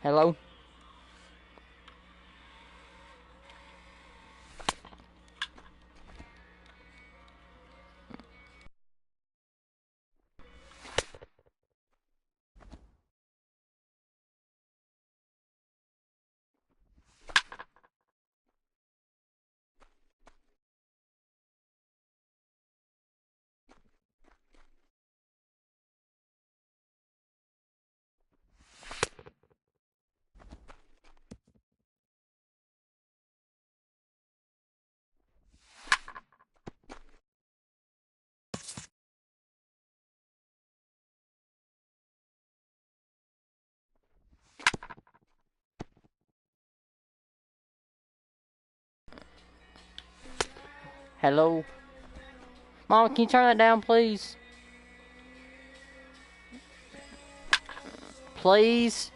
Hello? Hello? Mom, can you turn that down, please? Please?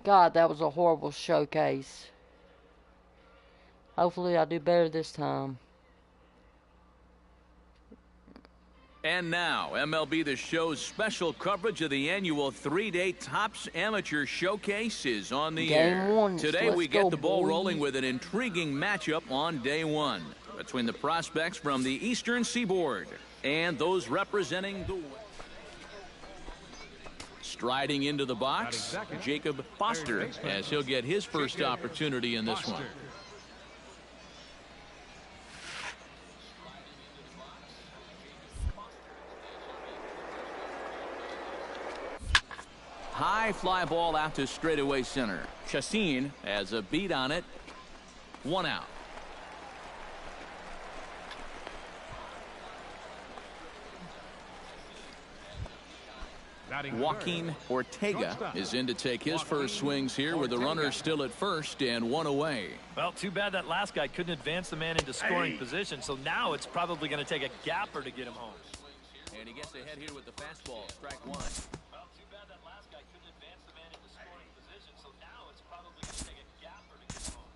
God, that was a horrible showcase. Hopefully I'll do better this time. And now, MLB The Show's special coverage of the annual 3-day Topps Amateur Showcase is on the air. Today we get the ball rolling with an intriguing matchup on day one between the prospects from the Eastern Seaboard and those representing the West. Striding into the box, Jacob Foster, as he'll get his first opportunity in this one. High fly ball out to straightaway center. Chassin has a beat on it. 1 out. Joaquin Ortega is in to take his first swings here with the runner still at first and 1 away. Well, too bad that last guy couldn't advance the man into scoring position, so now it's probably going to take a gapper to get him home. And he gets ahead here with the fastball. Strike 1. Well, too bad that last guy couldn't advance the man into scoring position, so now it's probably going to take a gapper to get him home.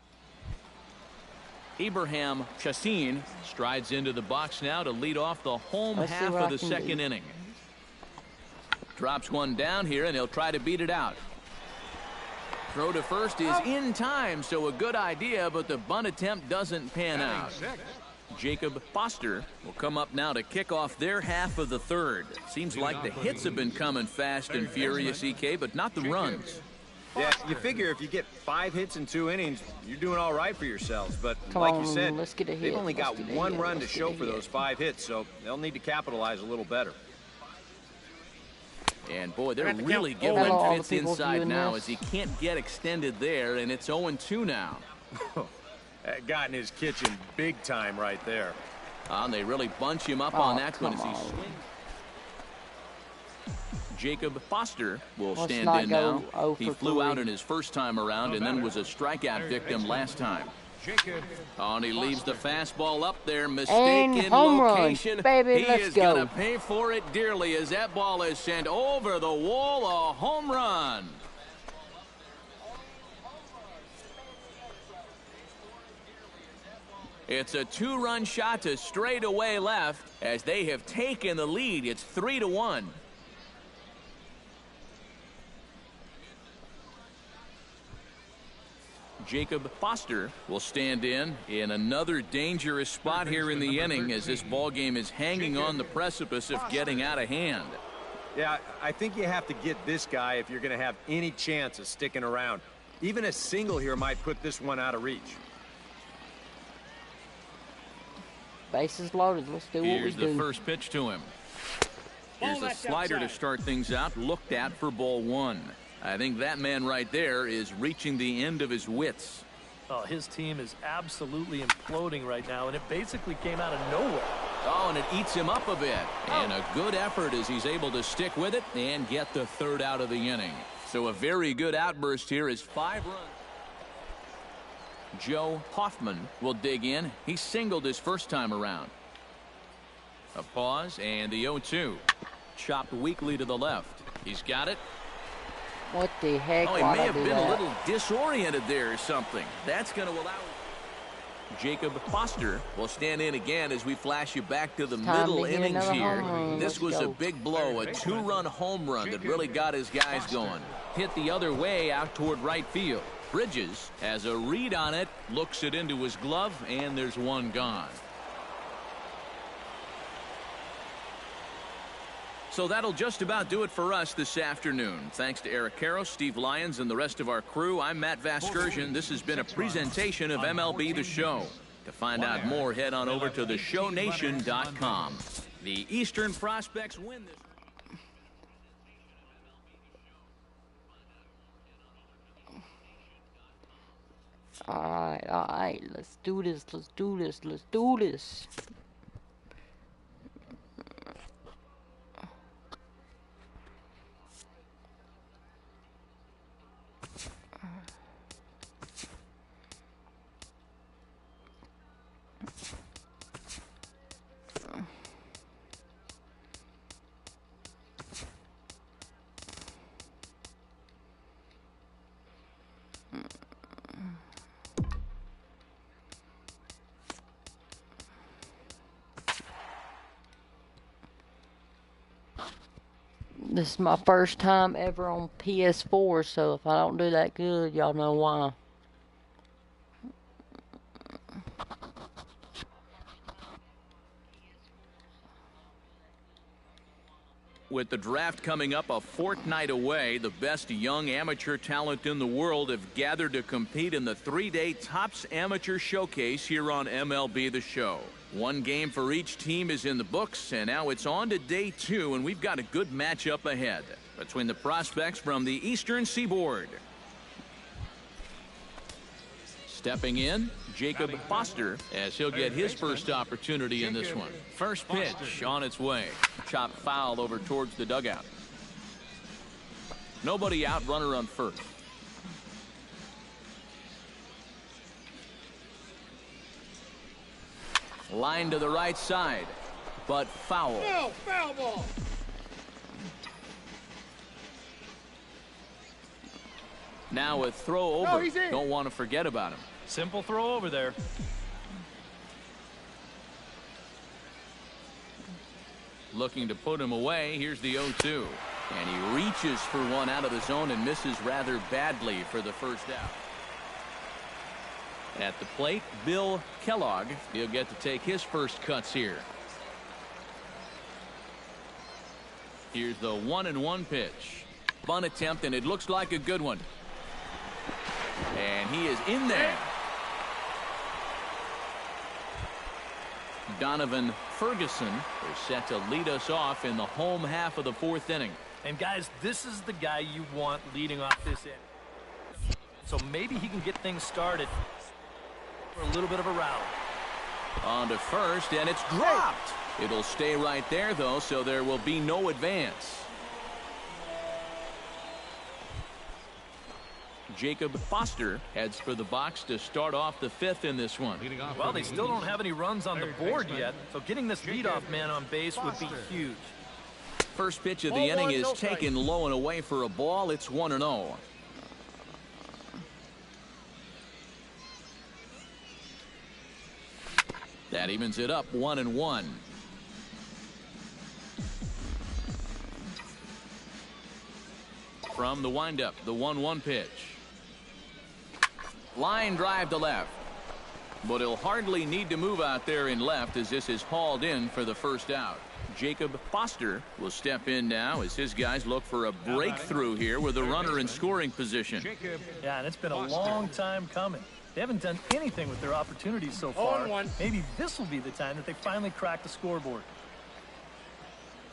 Abraham Chassin strides into the box now to lead off the home half of the second inning. Drops one down here, and he'll try to beat it out. Throw to first is in time, so a good idea, but the bunt attempt doesn't pan out. Jacob Foster will come up now to kick off their half of the third. Seems like the hits have been coming fast and furious, EK, but not the runs. Yeah, you figure if you get 5 hits in 2 innings, you're doing all right for yourselves. But like you said, they've only got 1 run to show for those 5 hits, so they'll need to capitalize a little better. And boy, they're really giving him fits inside now as he can't get extended there, and it's 0-2 now. That got in his kitchen big time right there. And they really bunch him up on that one as he swings. Jacob Foster will stand in now. He flew out in his first time around and then was a strikeout victim last time. And he leaves the fastball up there, mistaken location. Baby, he is going to pay for it dearly as that ball is sent over the wall, a home run. It's a 2-run shot to straightaway left as they have taken the lead. It's 3-1. Jacob Foster will stand in another dangerous spot here in the inning as this ball game is hanging on the precipice of getting out of hand. Yeah, I think you have to get this guy if you're going to have any chance of sticking around. Even a single here might put this one out of reach. Bases loaded. Let's do what we do. Here's the first pitch to him. Here's a slider to start things out. Looked at for ball 1. I think that man right there is reaching the end of his wits. Oh, his team is absolutely imploding right now, and it basically came out of nowhere. Oh, and it eats him up a bit. And a good effort as he's able to stick with it and get the third out of the inning. So a very good outburst here is 5 runs. Joe Hoffman will dig in. He singled his first time around. A pause and the 0-2. Chopped weakly to the left. He's got it. What the heck? Oh, he may have been a little disoriented there or something. That's going to allow Jacob Foster will stand in again as we flash you back to the middle innings here. This was a big blow, a 2-run home run that really got his guys going. Hit the other way out toward right field. Bridges has a read on it, looks it into his glove, and there's one gone. So that'll just about do it for us this afternoon. Thanks to Eric Karros, Steve Lyons, and the rest of our crew. I'm Matt Vasgersian. This has been a presentation of MLB The Show. To find out more, head on over to theshownation.com. The Eastern Prospects win this. All right. Let's do this. Let's do this. Let's do this. This is my first time ever on PS4, so if I don't do that good, y'all know why. With the draft coming up a fortnight away, the best young amateur talent in the world have gathered to compete in the 3-day Topps Amateur Showcase here on MLB The Show. One game for each team is in the books, and now it's on to day 2, and we've got a good matchup ahead between the prospects from the Eastern Seaboard. Stepping in, Jacob Foster, as he'll get his first opportunity in this one. First pitch on its way. Chopped foul over towards the dugout. Nobody out, runner on first. Line to the right side, but foul. No, foul ball. Now a throw over. No, he's in. Don't want to forget about him. Simple throw over there. Looking to put him away. Here's the 0-2. And he reaches for one out of the zone and misses rather badly for the first out. At the plate, Bill Kellogg. He'll get to take his first cuts here. Here's the 1-1 pitch. Bunt attempt, and it looks like a good one. And he is in there. Donovan Ferguson is set to lead us off in the home half of the 4th inning. And guys, this is the guy you want leading off this inning. So maybe he can get things started for a little bit of a rally. On to first, and it's dropped. It'll stay right there, though, so there will be no advance. Jacob Foster heads for the box to start off the 5th in this one. Well, they still don't have any runs on the board yet, so getting this leadoff man on base would be huge. First pitch of the inning is taken low and away for a ball. It's 1-0. That evens it up 1-1. From the windup, the 1-1 pitch. Line drive to left. But he'll hardly need to move out there in left as this is hauled in for the first out. Jacob Foster will step in now as his guys look for a breakthrough here with a runner in scoring position. Yeah, and it's been a long time coming. They haven't done anything with their opportunities so far. Maybe this will be the time that they finally crack the scoreboard.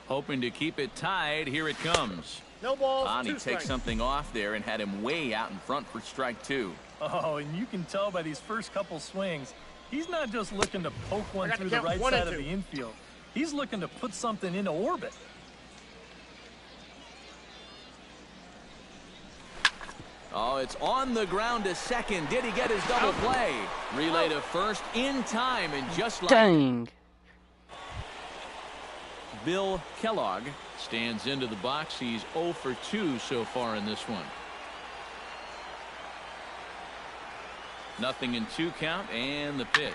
Hoping to keep it tied. Here it comes. No balls. Bonnie takes something off there and had him way out in front for strike 2. Oh, and you can tell by these first couple swings, he's not just looking to poke one through the right side of the infield. He's looking to put something into orbit. Oh, it's on the ground to second. Did he get his double play? Relay to first in time, and just like Dang. Bill Kellogg stands into the box. He's 0 for 2 so far in this one. Nothing in 2 count, and the pitch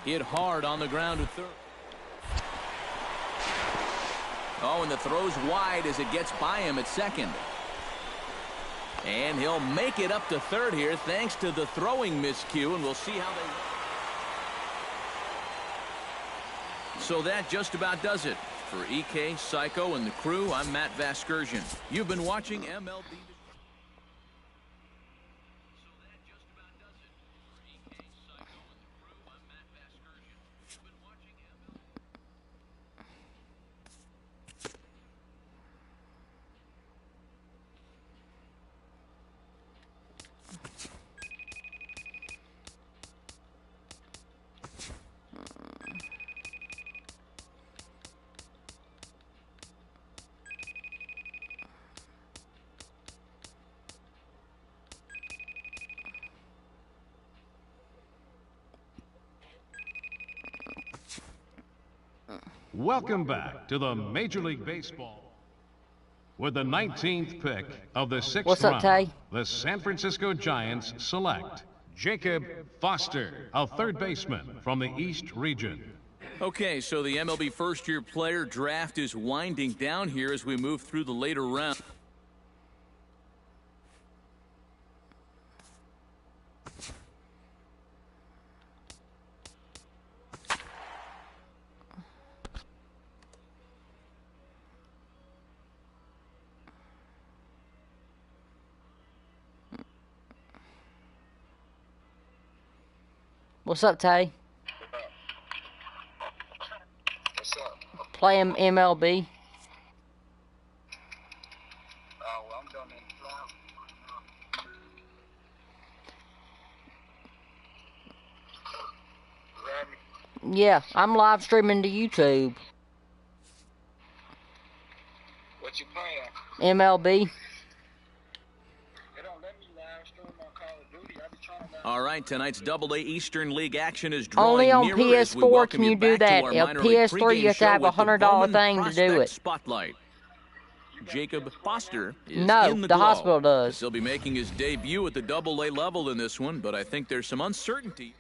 hit hard on the ground to third. Oh, and the throw's wide as it gets by him at second. And he'll make it up to third here thanks to the throwing miscue, and we'll see how they... So that just about does it. For EK, Psycho, and the crew, I'm Matt Vasgersian. You've been watching MLB. Welcome back to the Major League Baseball. With the 19th pick of the 6th What's up, round, Tay? the San Francisco Giants select Jacob Foster, a third baseman from the East region. Okay, so the MLB first-year player draft is winding down here as we move through the later round. What's up, Tay? What's up? Playing MLB. Oh, well, I'm done in Yeah, I'm live streaming to YouTube. What you playing? MLB. All right, tonight's AA Eastern League action is drawing Only on nearer as we PS4 welcome can you do back to that. our On minor league PS3 pregame you have to have show with the $100 Bowman thing to do Prospect it. Spotlight. Jacob Foster is No, in the the glow. hospital does. He'll be making his debut at the AA level in this one, but I think there's some uncertainty.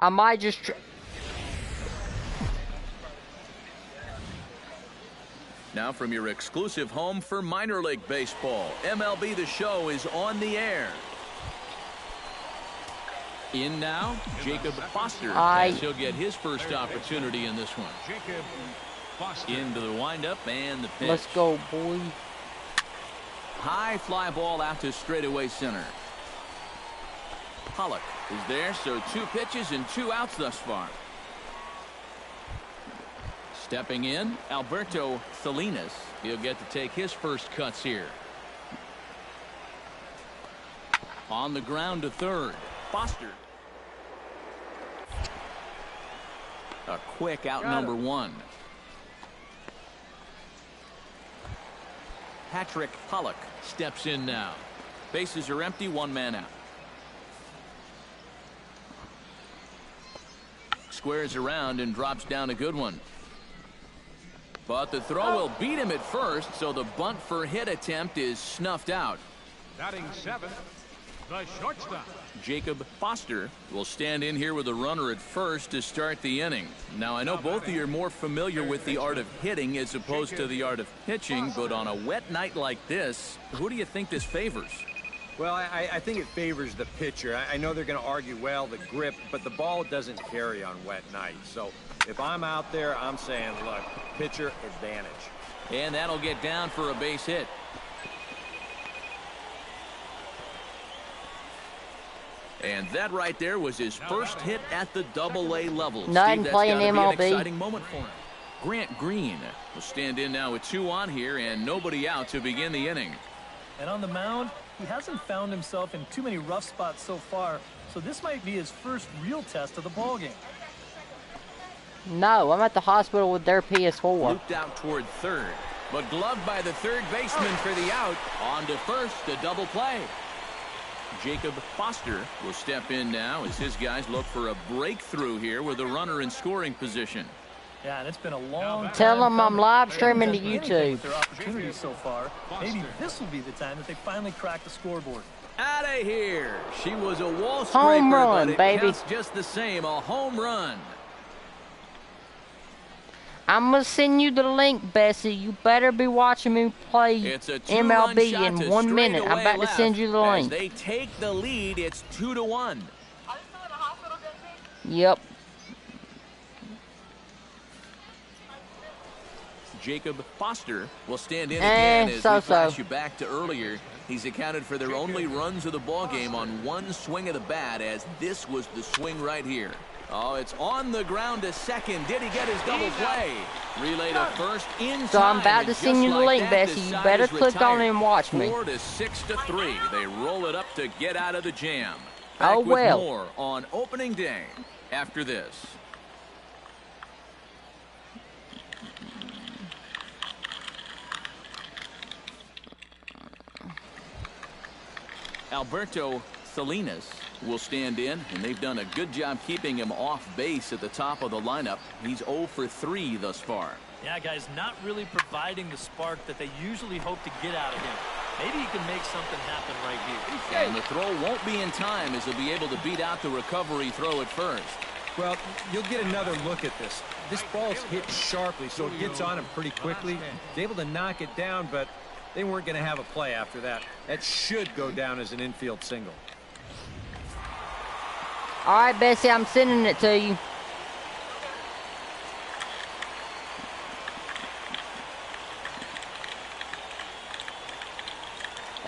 I might just... Now from your exclusive home for minor league baseball, MLB The Show is on the air. In now, Jacob Foster, as he'll get his first opportunity in this one. Jacob Foster. Into the windup and the pitch. Let's go, boy. High fly ball out to straightaway center. Pollock is there, so 2 pitches and 2 outs thus far. Stepping in, Alberto Salinas. He'll get to take his first cuts here. On the ground to third. Foster. A quick out number 1. Patrick Pollock steps in now. Bases are empty, 1 man out. Squares around and drops down a good one. But the throw will beat him at first, so the bunt for hit attempt is snuffed out. Batting 7th, the shortstop. Jacob Foster will stand in here with a runner at first to start the inning. Now, I know both of you are more familiar with the art of hitting as opposed to the art of pitching, but on a wet night like this, who do you think this favors? Well, I think it favors the pitcher. I know they're going to argue, well, the grip, but the ball doesn't carry on wet nights. So if I'm out there, I'm saying, look, pitcher advantage. And that'll get down for a base hit. And that right there was his first hit at the AA level. Not Steve, playing that's gotta be MLB. an exciting moment for him. Grant Green will stand in now with 2 on here and nobody out to begin the inning. And on the mound, he hasn't found himself in too many rough spots so far, so this might be his first real test of the ballgame. No, I'm at the hospital with their PS4. Looped out toward third, but gloved by the third baseman for the out. On to first, a double play. Jacob Foster will step in now as his guys look for a breakthrough here with a runner in scoring position. Yeah, and it's been a long time. Tell them I'm live streaming to coming. YouTube. Their opportunities so far. Maybe this will be the time that they finally crack the scoreboard. Out of here. She was a wall scraper, Home run, but it baby. counts just the same, a home run. I'm going to send you the link, Bessie. You better be watching me play It's a 2-run MLB shot in to 1 minute. I'm straightaway about to send you the left. link. As they take the lead, it's 2-1. Yep. Jacob Foster will stand in again as we so-so. flash you back to earlier. He's accounted for their only runs of the ballgame on 1 swing of the bat, as this was the swing right here. Oh, it's on the ground to second. Did he get his double play? Relay to first in So I'm time, about and to send just you the like link, that, Bessie. the You side better is click on it retired. and watch me. 4-6-3. They roll it up to get out of the jam. Oh, Back well. with more on opening day after this. Alberto Salinas will stand in, and they've done a good job keeping him off base at the top of the lineup. He's 0 for 3 thus far. Yeah, guys, not really providing the spark that they usually hope to get out of him. Maybe he can make something happen right here. And the throw won't be in time, as he'll be able to beat out the recovery throw at first. Well, you'll get another look at this. This ball's hit sharply, so it gets on him pretty quickly. He's able to knock it down, but they weren't going to have a play after that. That should go down as an infield single. All right, Bessie, I'm sending it to you.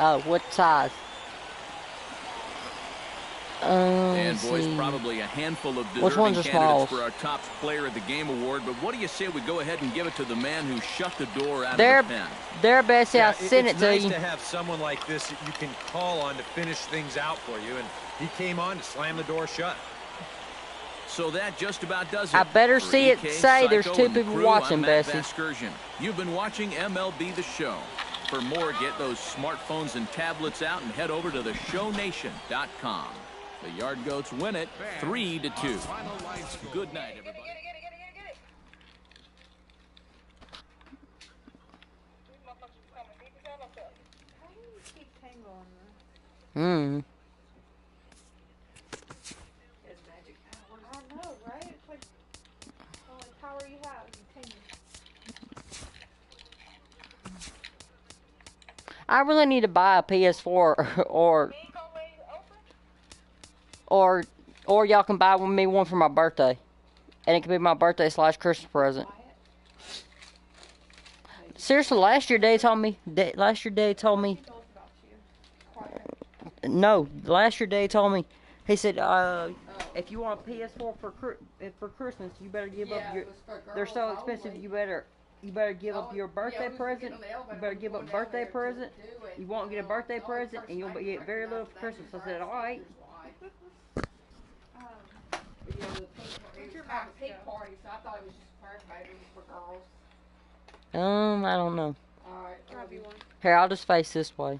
Oh, what size? And boys, probably a handful of deserving candidates for our top player of the game award. But what do you say we go ahead and give it to the man who shut the door out of the pen? There, Bessie, I'll send it to you. It's nice to have someone like this that you can call on to finish things out for you, and he came on to slam the door shut. So that just about does it. I better see it say there's 2 people watching, Bessie. You've been watching MLB The Show. For more, get those smartphones and tablets out and head over to theshownation.com. The Yard Goats win it 3-2. Good night, everybody. Hmm. I know, right? It's like the only power you have is tangle. I really need to buy a PS4 or y'all can buy me one for my birthday. And it can be my birthday / Christmas present. Seriously, last year Dad told me no, last year Dad told me, he said, if you want a PS4 for Christmas, you better give up your, they're so expensive, you better give up your birthday present. You better give up a birthday present. You won't get a birthday present, and you'll get very little for Christmas. I said, all right. It's your mom's pink party, so I thought it was just for everybody. It was for girls. I don't know. Alright, grab you one. Here, I'll just face this way.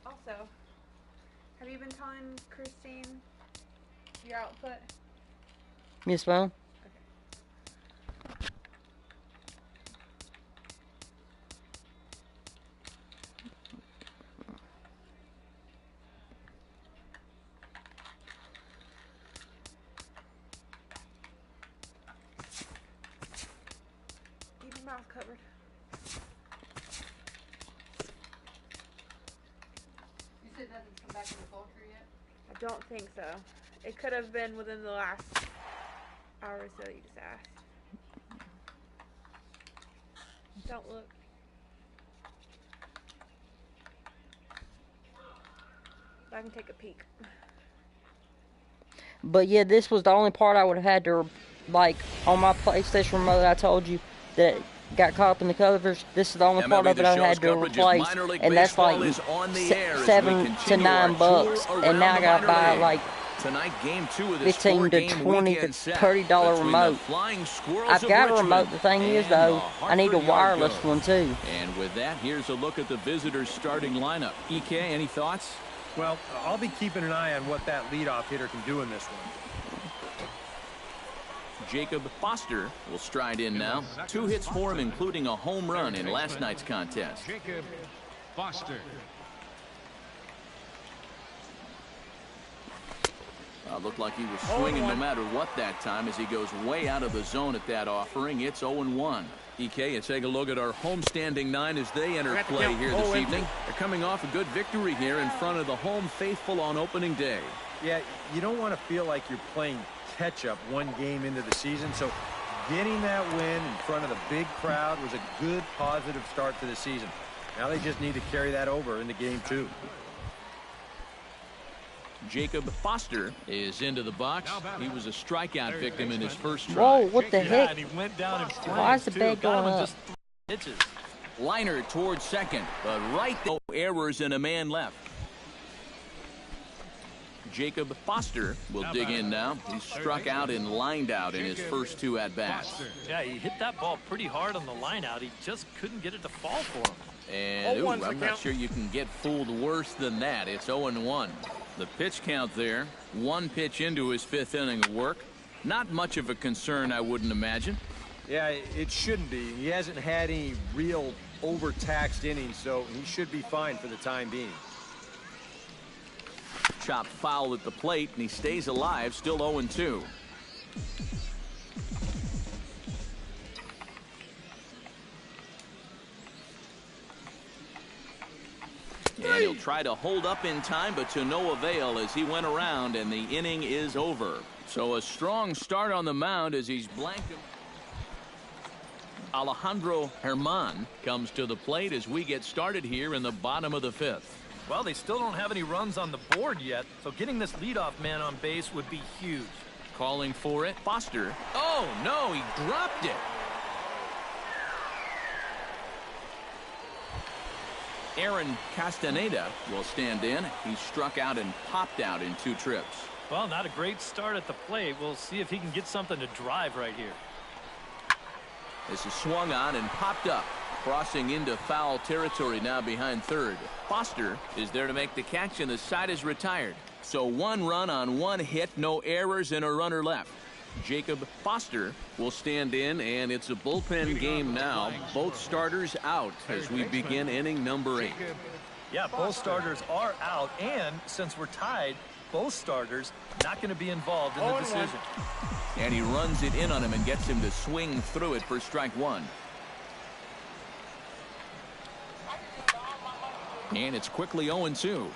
Also, have you been telling Christine your output? Miss Mom? Keep your mouth covered. You said nothing's come back in the culture yet? I don't think so. It could have been within the last hour or so you just asked. Don't look. I can take a peek. But yeah, this was the only part I would have had to, like, on my PlayStation remote I told you that got caught up in the covers. This is the only part of it I had to replace, and that's like $7 to $9, and now I gotta buy like Game 2 of this $15 to $20 to $30 remote. I've got a remote. The thing is, though, I need a wireless one too. And with that, here's a look at the visitors' starting lineup. EK, any thoughts? Well, I'll be keeping an eye on what that leadoff hitter can do in this one. Jacob Foster will stride in now. 2 hits for him, including a home run in last night's contest. Jacob Foster. Looked like he was swinging no matter what that time as he goes way out of the zone at that offering. It's 0-1. EK, and take a look at our homestanding 9 as they enter play here this evening. They're coming off a good victory here in front of the home faithful on opening day. Yeah, you don't want to feel like you're playing catch-up one game into the season, so getting that win in front of the big crowd was a good, positive start to the season. Now they just need to carry that over into game 2. Jacob Foster is into the box. He was a strikeout victim in his first try. Whoa, what the heck? And he went down in flames. Why is the bag going up? Just pitches. Liner towards second, but right there, no errors and a man left. Jacob Foster will dig in now. He's struck out and lined out in his first 2 at-bats. Yeah, he hit that ball pretty hard on the line out. He just couldn't get it to fall for him. And I'm not sure you can get fooled worse than that. It's 0-1. The pitch count there, 1 pitch into his 5th inning of work. Not much of a concern, I wouldn't imagine. Yeah, it shouldn't be. He hasn't had any real overtaxed innings, so he should be fine for the time being. chopped foul at the plate, and he stays alive, still 0-2. And he'll try to hold up in time, but to no avail as he went around, and the inning is over. So a strong start on the mound as he's blanked him. Alejandro Germán comes to the plate as we get started here in the bottom of the 5th. Well, they still don't have any runs on the board yet, so getting this leadoff man on base would be huge. Calling for it, Foster. Oh, no, he dropped it. Aaron Castaneda will stand in. He struck out and popped out in 2 trips. Well, not a great start at the plate. We'll see if he can get something to drive right here. This is swung on and popped up. Crossing into foul territory now behind third. Foster is there to make the catch, and the side is retired. So 1 run on 1 hit, no errors, and a runner left. Jacob Foster will stand in, and it's a bullpen game now. Both starters out as we begin inning number 8. Yeah, both starters are out, and since we're tied, both starters not going to be involved in the decision. And he runs it in on him and gets him to swing through it for strike 1. And it's quickly 0-2.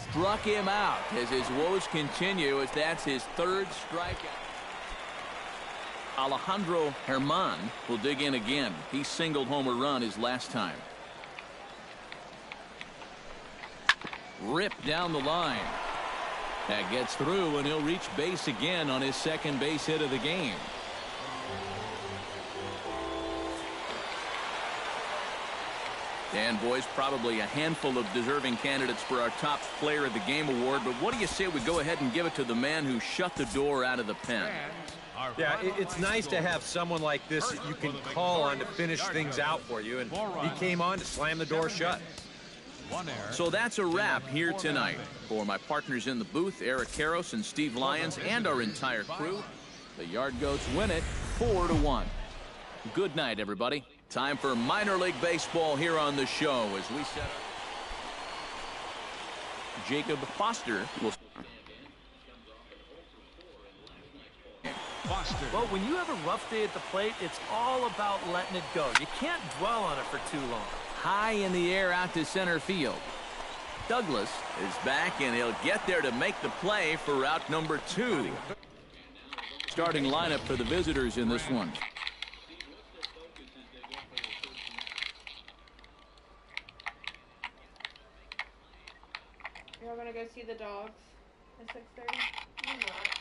Struck him out as his woes continue, as that's his 3rd strikeout. Alejandro Germán will dig in again. He singled home a run his last time. Ripped down the line. That gets through, and he'll reach base again on his 2nd base hit of the game. And boys, probably a handful of deserving candidates for our top player of the game award, but what do you say we go ahead and give it to the man who shut the door out of the pen? Yeah, it's nice to have someone like this that you can call on to finish things out for you, and he came on to slam the door shut. So that's a wrap here tonight. For my partners in the booth, Eric Karros and Steve Lyons, and our entire crew, the Yard Goats win it 4-1. Good night, everybody. Time for minor league baseball here on the show as we set up. Jacob Foster will. Well, when you have a rough day at the plate, it's all about letting it go. You can't dwell on it for too long. High in the air out to center field. Douglas is back, and he'll get there to make the play for route number 2. Starting lineup for the visitors in this one. You're all gonna go see the dogs at 6:30?